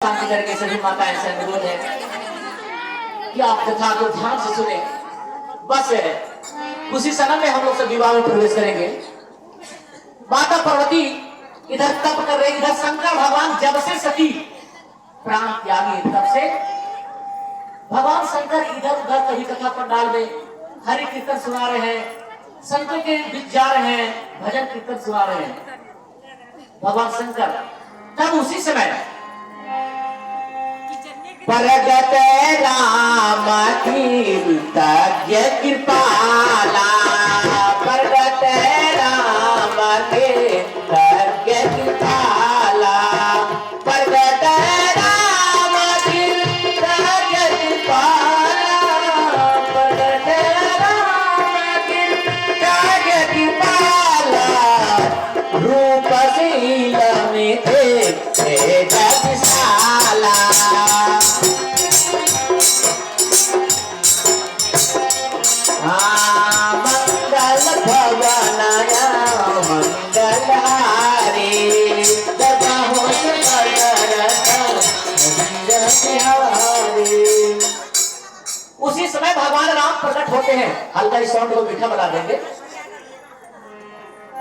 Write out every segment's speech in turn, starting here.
शांति करके सभी माताएं से अनुरोध है कि आप कथा को ध्यान से सुने। बस उसी समय में हम लोग सब विवाह में प्रवेश करेंगे। माता पार्वती इधर तप कर रही, इधर शंकर भगवान जब से सती प्राण त्यागी तब से भगवान शंकर इधर उधर कभी कथा पंडाल में हरि कीर्तन सुना रहे हैं, संतों के बीच जा रहे हैं, भजन कीर्तन सुना रहे हैं भगवान शंकर। तब उसी समय प्रगट राम तीर्थज्ञ कृपाला, प्रगट राम तीर्थज्ञ कृपाला, प्रगट राम तीर्थज्ञ कृपाला, प्रगट राम तीर्थज्ञ कृपाला, रूप शील में थे जगशाला। मंगल भवनाय मंगल हारी, उसी समय भगवान राम प्रकट होते हैं। हल्का इस साउंड को मीठा बना देंगे।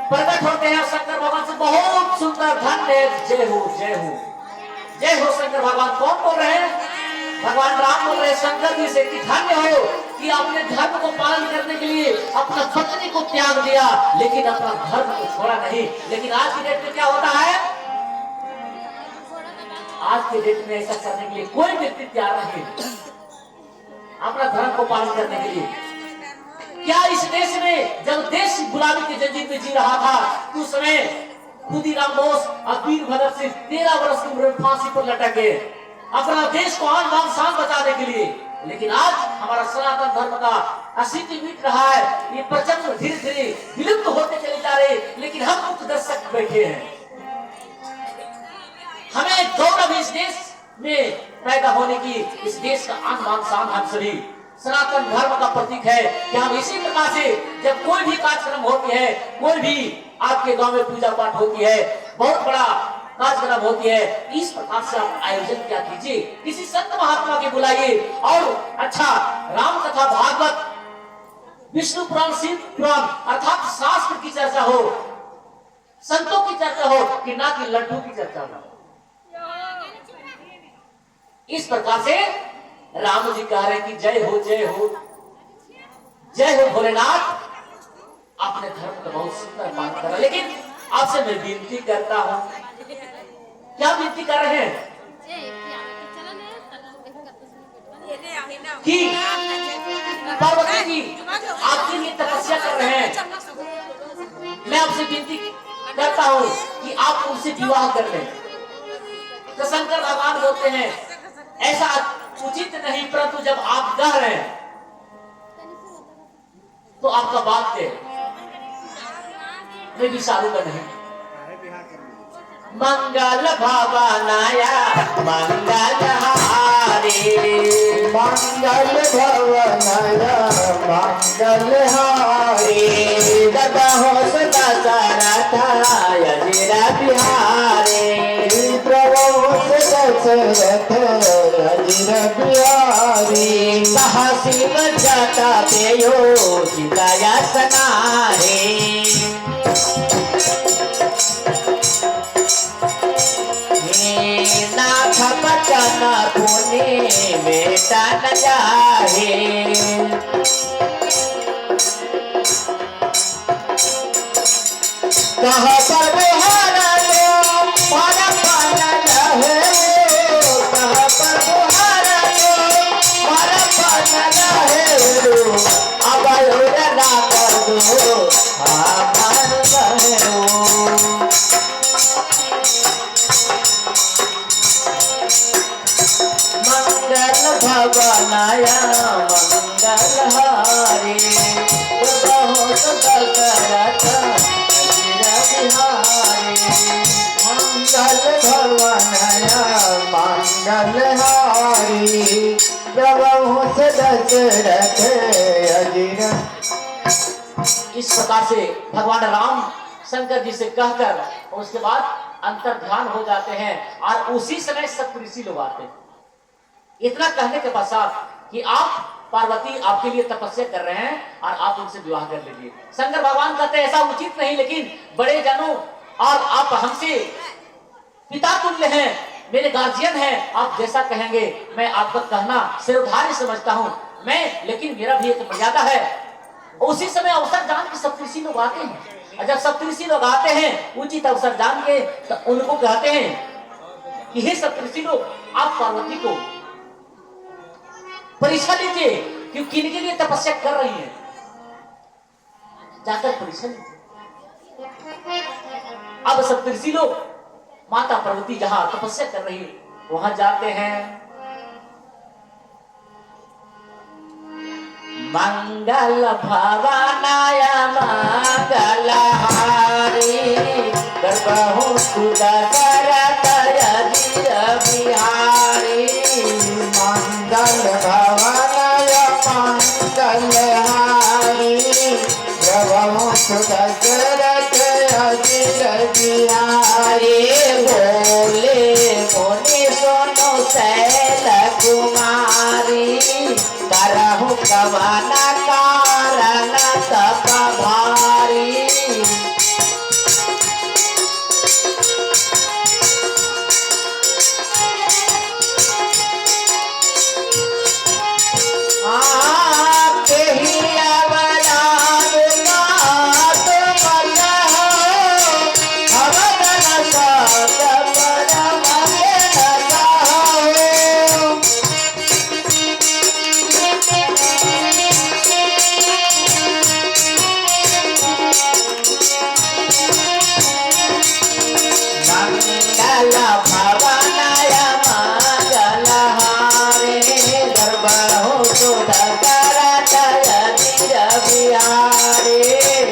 प्रकट होते हैं और शंकर भगवान से बहुत सुंदर धन्य जय हो जय हो जय हो शंकर भगवान। कौन बोल रहे हैं? भगवान राम बोल रहे हैं शंकर जी से कि धन्य हो कि आपने धर्म को पालन करने के लिए अपना पत्नी को त्याग दिया, लेकिन अपना धर्म को छोड़ा नहीं। लेकिन आज की डेट में क्या होता है? आज के डेट में ऐसा करने के लिए कोई व्यक्ति तैयार नहीं अपना धर्म को पालन करने के लिए। क्या इस देश में जब देश गुलामी की जंजीर में जी रहा था तो उस समय खुदीराम बोस और वीरभद्र सिंह 13 वर्ष की उम्र में फांसी पर लटके अपना देश को आन बान शान बचाने के लिए। लेकिन आज हमारा सनातन धर्म का अस्तित्व मिट रहा है। ये प्रचंड धीरे धीरे विलुप्त होते चले जा रहे, लेकिन हम मुक्त दर्शक बैठे हैं। हमें गौरव इस देश में पैदा होने की, इस देश का आन बान शान हम सभी सनातन धर्म का प्रतीक है कि हम इसी प्रकार से जब कोई भी कार्यक्रम होती है, कोई भी आपके गांव में पूजा पाठ होती है, बहुत बड़ा कार्यक्रम होती है, इस प्रकार से आप आयोजन क्या कीजिए, किसी संत महात्मा के बुलाइए और अच्छा राम कथा, भागवत, विष्णु पुराण, शिव पुराण अर्थात शास्त्र की चर्चा हो, संतों की चर्चा हो कि ना कि लड्डू की चर्चा हो। इस प्रकार से राम जी कह रहे कि जय हो जय हो जय हो भोलेनाथ। अपने धर्म का बहुत सुंदर पालन करा। लेकिन आपसे मैं विनती करता हूं, क्या विनती कर रहे हैं कि पार्वती जी आपके लिए तपस्या कर रहे हैं। मैं आपसे विनती करता हूं कि आप उनसे विवाह कर लें। तो शंकर भगवान बोलते हैं ऐसा उचित नहीं, परंतु जब आप कह रहे हैं तो आपका बात है, मैं भी सारू का नहीं। मंगल भवनाया मंगल हारी, मंगल भवनाया मंगल हारी, दादा हो सदा सारा यजिरा बिहारी, प्रभु दशरथ यजिरा बिहारी, साहसी जाता पेयो सीताया सनारे, नाथ बचन पुनि बेटा न जाहे, कहाँ पर बुहारा लो मारा पाना लहे, कहाँ पर बुहारा लो मारा पाना लहे, अब ना कर दो हमार बहनो। मंगल भवनाया मंगल हारी, बहुत दशरथ बिहारी, मंगल भवनाया मंगल हारी, बहुत दशरथ अजीरा। इस प्रकार से भगवान राम शंकर जी से कहकर उसके बाद अंतर ध्यान हो जाते हैं और उसी समय सप्तऋषि लोग आते हैं। इतना कहने के पश्चात कि आप पार्वती आपके लिए तपस्या कर रहे हैं और आप उनसे विवाह कर लीजिए। शंकर भगवान कहते हैं ऐसा उचित नहीं, लेकिन बड़े जनों और आप हमसे पिता तुल्य हैं, मेरे गार्जियन हैं, आप जैसा कहेंगे मैं आपका कहना सिरधार्य समझता हूं मैं, लेकिन मेरा भी एक मर्यादा है। उसी समय अवसर जान के सप्तऋषि लोग आते हैं, और जब सप्तऋषि लोग आते हैं उचित अवसर जान के तो उनको कहते हैं कि हे सप्तऋषि लोग, आप पार्वती को परीक्षा लीजिए कि किनके लिए तपस्या कर रही है, जाकर परीक्षा लीजिए। अब सप्तऋषि लोग माता पार्वती जहां तपस्या कर रही है वहां जाते हैं। मंगल भवनाय मंगलहारी गर्भहु सुदशरथय धीर बिहारी। मंगल भवनाय मंगलहारी गर्भहु सुदशरथय धीर बिहारी। बोले मुनि सोनो शैल कुमारी करहु कवन कारण तप भारी।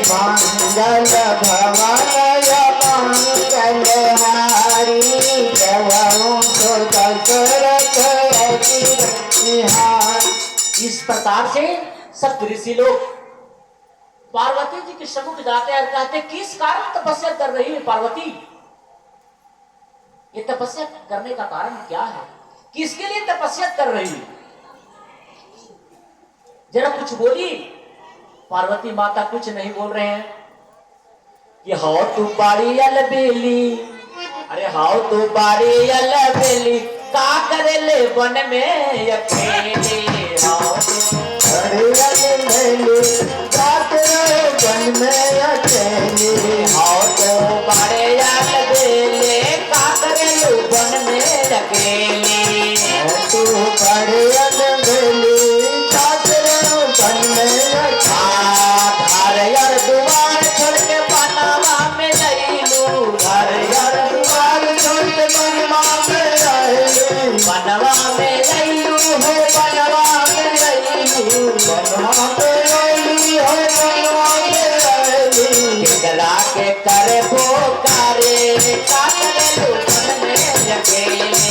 मंगल भवनाय मंगलहारी गर्भहु सुदशरथय धीर बिहारी। इस प्रकार से सप्तऋषि लोग पार्वती जी के सम्मुख जाते हैं और कहते किस कारण तपस्या कर रही है पार्वती, ये तपस्या करने का कारण क्या है, किसके लिए तपस्या कर रही है, जरा कुछ बोली। पार्वती माता कुछ नहीं बोल रहे हैं कि हाउ तू बाड़ी अलबेली, अरे हाउ तू बाड़ी अलबेली का करे ले वन में अकेले। हाउ तू बाड़ी अलबेली का करे वन में अकेले। हाउ तू बाड़ी अलबेली का करे ले वन में अकेले। हाउ तू बाड़ी अलबेली का करे वन में घर यार दुआर छोड़ के बनवा में लईलू, घर यार दुआर छोड़ के बनवा में आइलू। बनवा में लईलू हो, बनवा में लईलू, बनवा में आइलू हो, बनवा में आइलू। केकरा के करे पोकारे का करे लो मन में अकेले।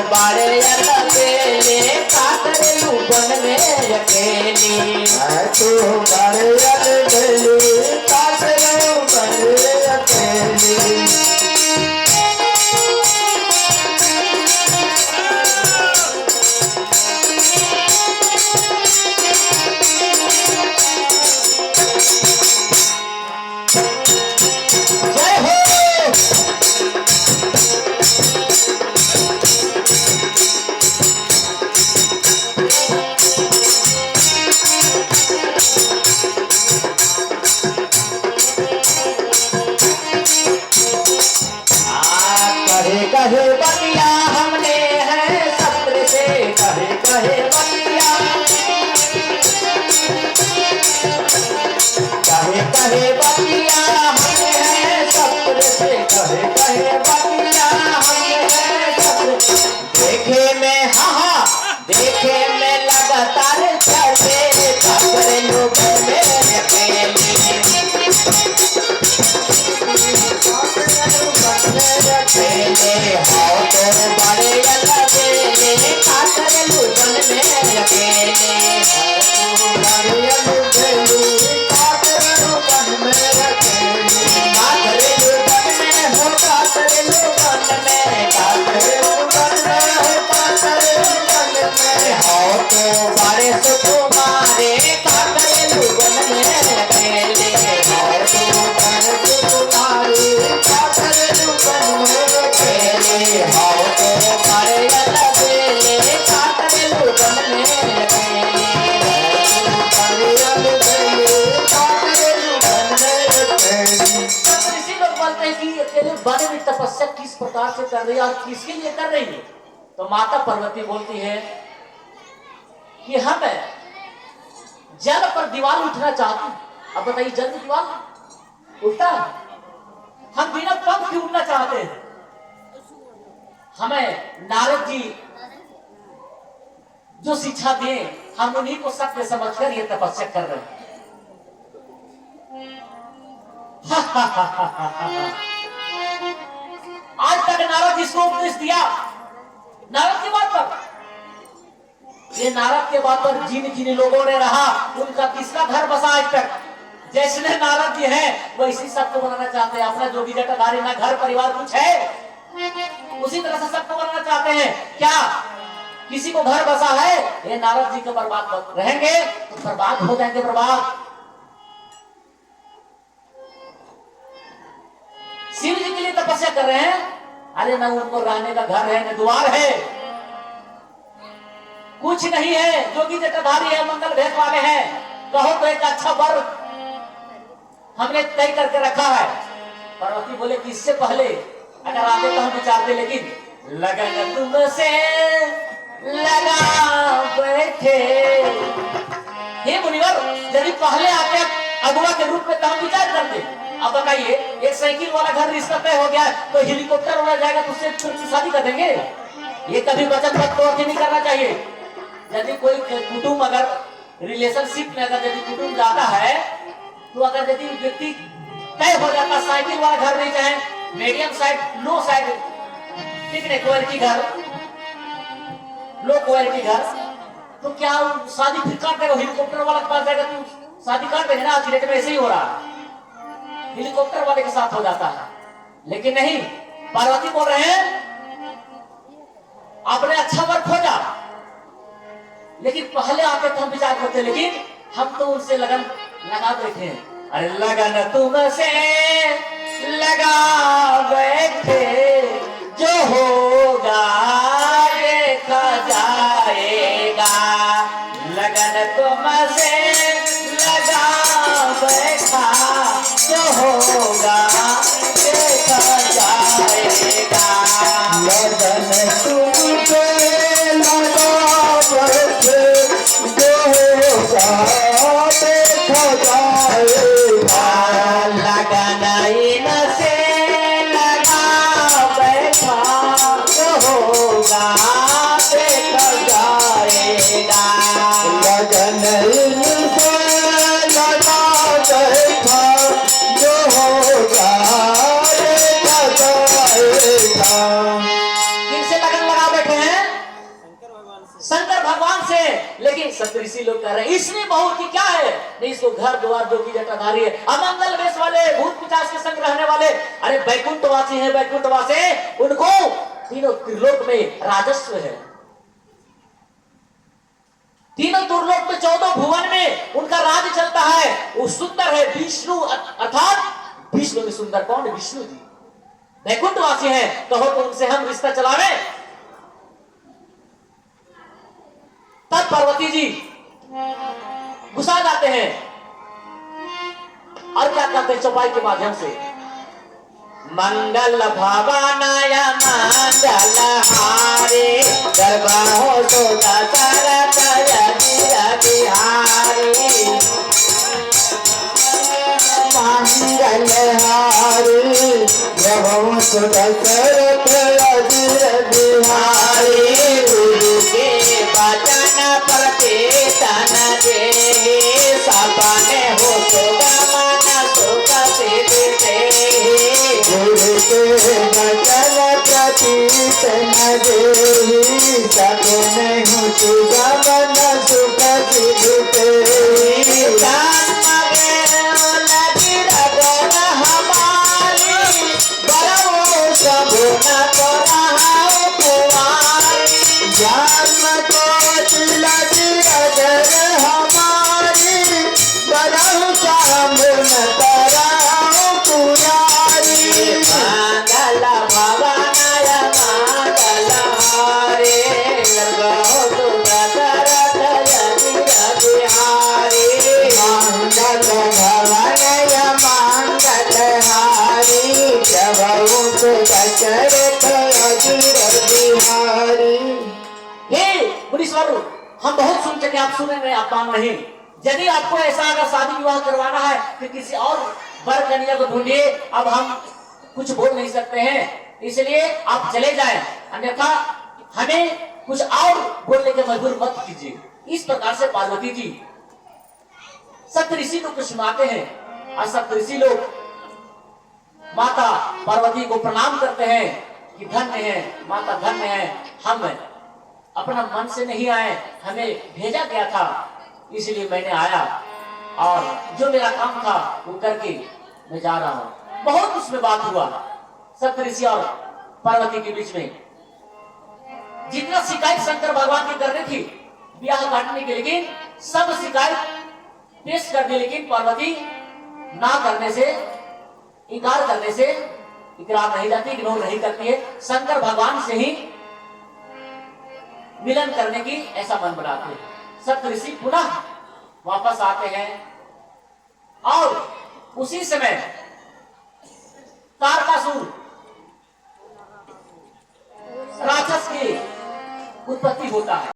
बारे अलबेले का करे लो वन में अकेले। तू बारे अलबेली का करे वन में अकेले। जय हो। कहे बतिया हमने है सत्र से, कहे कहे बतिया, कहे कहे बतिया हमने है सत्र से, कहे कहे बतिया हमने है सत्र। देखे में हाँ देखे में लगातार चले सत्र लोगों में अकेले। हाउ तो बड़े अलबेले का करे लो वन में अकेले। बोलते हैं कि तेरे बारे में तपस्या किस प्रकार से कर रही है और किसके लिए कर रही है। तो माता पार्वती बोलती है कि हम जल पर दीवार उठना चाहती हूं। अब बताइए, जल पर दीवार उठता है? हम बिना पंख के उठना चाहते हैं। हमें नारद जी जो शिक्षा दिए, हम उन्हीं को सत्य समझकर ये तपस्या कर रहे हैं। आज तक नारद जी को उपदेश दिया, नारद के बात पर, ये नारद के बात पर जिन जिन लोगों ने रहा उनका तीसरा घर बसा आज तक। जैसे नारद जी हैं वैसी सबको बनाना चाहते हैं। अपना जोगी जटाधारी ना घर परिवार कुछ है, उसी तरह से सबको बनाना चाहते हैं। क्या किसी को घर बसा है? ये नारद जी को बर्बाद रहेंगे तो बर्बाद हो जाएंगे, बर्बाद। शिव जी के लिए तपस्या कर रहे हैं, अरे ना उनको रहने का घर है, ना द्वार है, कुछ नहीं है। जोगी जटाधारी है, मंगल भेद वाले हैं। कहो तो एक अच्छा वर हमने तय करके रखा है। पार्वती बोले कि इससे पहले अगर आते तो हम विचारते, लेकिन लगन तुमसे लगा बैठे। हे मुनिवर, यदि पहले आते अगुआ के रूप में तो हम विचार करते। अब बताइए, एक साइकिल वाला घर रिश्ता तय हो गया तो हेलीकॉप्टर वाला जाएगा तो उससे शादी कर देंगे? ये कभी वचन तोड़ के नहीं करना चाहिए। यदि कोई कुटुंब अगर रिलेशनशिप में अगर यदि कुटुंब जाता है तो अगर यदि व्यक्ति तय हो जाता, साइकिल वाला घर नहीं चाहे, मीडियम साइड, लो साइड, क्वालिटी घर, लो क्वालिटी घर, तो क्या शादी फिर काट देगा? हेलीकॉप्टर वाला के पास जाएगा तो शादी काट देगा ना। आज डेट में ऐसे ही हो रहा है, हेलीकॉप्टर वाले के साथ हो जाता है। लेकिन नहीं, पार्वती बोल रहे हैं आपने अच्छा वर खोजा, लेकिन पहले आके तो हम विचार करते, लेकिन हम तो उनसे लगन लगा बैठे। अरे लगन तुमसे लगा बैठे, जो होगा देखा जाएगा। लगन तुमसे लगा बैठा, जो होगा देखा जाएगा। लगन तुमसे लगा बैठे, जो होगा देखा जाएगा। लगन इनसे लगा बैठा, जो होगा देखा जाएगा। लगन इनसे लगा बैठा, जो होगा देखा जाएगा। किनसे लगन लगा बैठे हैं? शंकर भगवान से। लेकिन सप्तऋषि लोग कह रहे हैं इसमें बहुत ही क्या है? नहीं, इसको घर द्वार जोगी जटाधारी है, अमंगल वेश वाले, भूत पिशाच के संग रहने वाले, अरे बैकुंठवासी है, बैकुंठवासी, उनको तीनों त्रिलोक में राजस्व है। तीनों त्रिलोक में 14 भुवन में उनका राज चलता है। वो सुंदर है, विष्णु, अर्थात विष्णु में सुंदर कौन? विष्णु जी बैकुंठवासी है। कहो तो उनसे हम रिश्ता चलावे। तब पार्वती जी गुस्सा जाते हैं और क्या करते हैं? चौपाई के माध्यम से मंगल भवनाय मंगल हारे, दरबाहो तो दशरथ बिहारी। मंगल हारी प्रभु दशरथ बिहारी। गुरु के वचन प्रतितन दे, सपने हो सुगमन सुख सिद्धि। गुरु के वचन प्रतितन दे, सपने हो सुगमन सुख सिद्धि। जन्म को लगी अगर हमारी, बरहु सामुन तरहु पुरारी। मंगल भवनाय मंगल हारे, और हम बहुत सुन चुके, आप सुने नहीं, आप मान नहीं। यदि आपको ऐसा अगर शादी विवाह करवाना है तो किसी और वर कन्या को ढूंढिए। अब हम कुछ बोल नहीं सकते हैं, इसलिए आप चले जाएं, अन्यथा हमें कुछ और बोलने के मजबूर मत कीजिए। इस प्रकार से पार्वती जी सप्तऋषि को कुछ सुनाते हैं और सप्तऋषि लोग माता पार्वती को प्रणाम करते हैं कि धन्य है माता, धन्य है, हम अपना मन से नहीं आए, हमें भेजा गया था, इसलिए मैंने आया और जो मेरा काम था वो करके मैं जा रहा हूं। बहुत उसमें बात हुआ सप्तऋषि और पार्वती के बीच में। जितना शिकायत शंकर भगवान की करनी थी ब्याह काटने की, लेकिन सब शिकायत पेश कर दी, लेकिन पार्वती ना करने से, इनकार करने से इकरार नहीं जाती, इग्नोर नहीं करती है। शंकर भगवान से ही मिलन करने की ऐसा मन बनाते हैं। सप्तऋषि पुनः वापस आते हैं और उसी समय तारकासुर राक्षस की उत्पत्ति होता है।